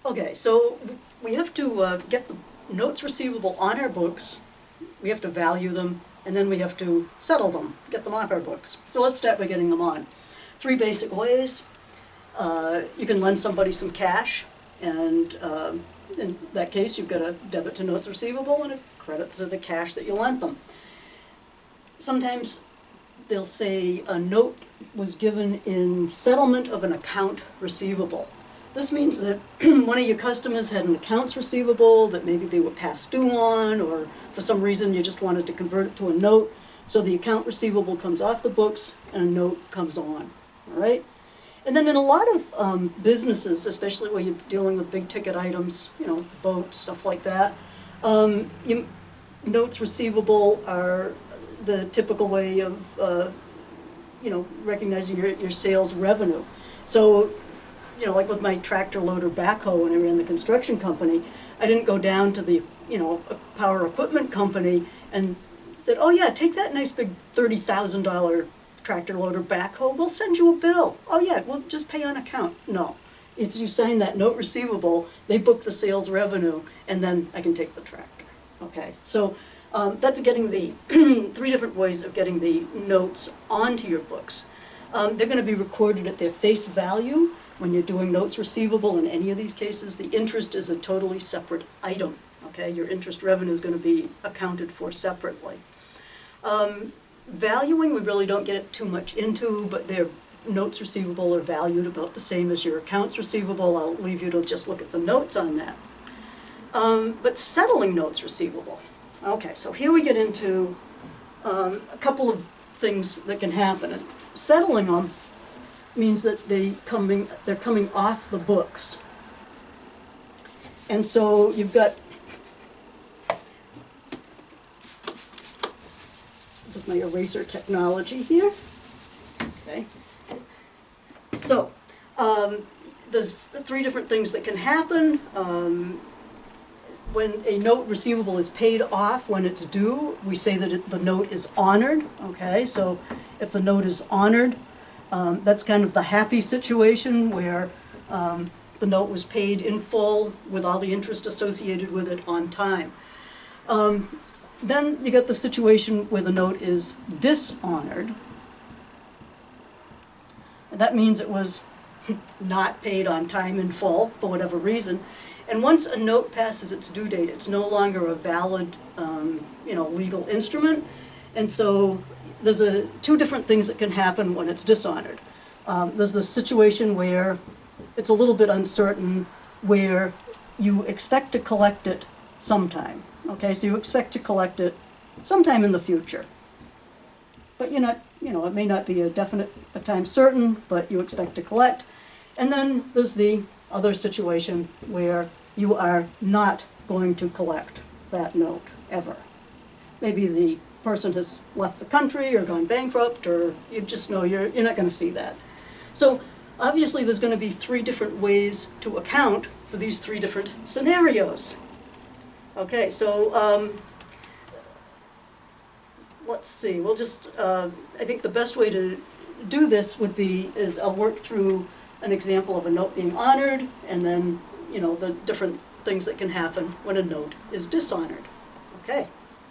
Okay, so we have to get the notes receivable on our books, we have to value them, and then we have to settle them, get them off our books. So let's start by getting them on. Three basic ways. You can lend somebody some cash, and in that case you've got a debit to notes receivable and a credit to the cash that you lent them. Sometimes they'll say a note was given in settlement of an account receivable. This means that one of your customers had an accounts receivable that maybe they were past due on, or for some reason you just wanted to convert it to a note, so the account receivable comes off the books and a note comes on, all right? And then in a lot of businesses, especially where you're dealing with big ticket items, you know, boats, stuff like that, notes receivable are the typical way of, you know, recognizing your sales revenue. So, you know, like with my tractor loader backhoe when I ran the construction company, I didn't go down to the, you know, power equipment company and said, oh yeah, take that nice big $30,000 tractor loader backhoe, we'll send you a bill. Oh yeah, we'll just pay on account. No, it's you sign that note receivable, they book the sales revenue, and then I can take the tractor. Okay, so that's getting the three different ways of getting the notes onto your books. They're going to be recorded at their face value. When you're doing notes receivable in any of these cases, the interest is a totally separate item. Okay, your interest revenue is going to be accounted for separately. Valuing, we really don't get too much into, but their notes receivable are valued about the same as your accounts receivable. I'll leave you to just look at the notes on that. But settling notes receivable. Okay, so here we get into a couple of things that can happen. And settling them means that they're coming off the books. And so you've got, this is my eraser technology here. Okay. So there's three different things that can happen. When a note receivable is paid off when it's due, we say that the note is honored. Okay, so if the note is honored, that's kind of the happy situation where the note was paid in full with all the interest associated with it on time. Then you get the situation where the note is dishonored. And that means it was not paid on time in full for whatever reason. And once a note passes its due date, it's no longer a valid, you know, legal instrument. And so there's two different things that can happen when it's dishonored. There's the situation where it's a little bit uncertain, where you expect to collect it sometime. Okay, so you expect to collect it sometime in the future. But you're not, you know, it may not be a time certain, but you expect to collect. And then there's the other situation where you are not going to collect that note ever. Maybe the person has left the country or gone bankrupt, or you just know you're not going to see that. So obviously there's going to be three different ways to account for these three different scenarios. Okay, so let's see, we'll just, I think the best way to do this would be, is I'll work through an example of a note being honored, and then, you know, the different things that can happen when a note is dishonored. Okay.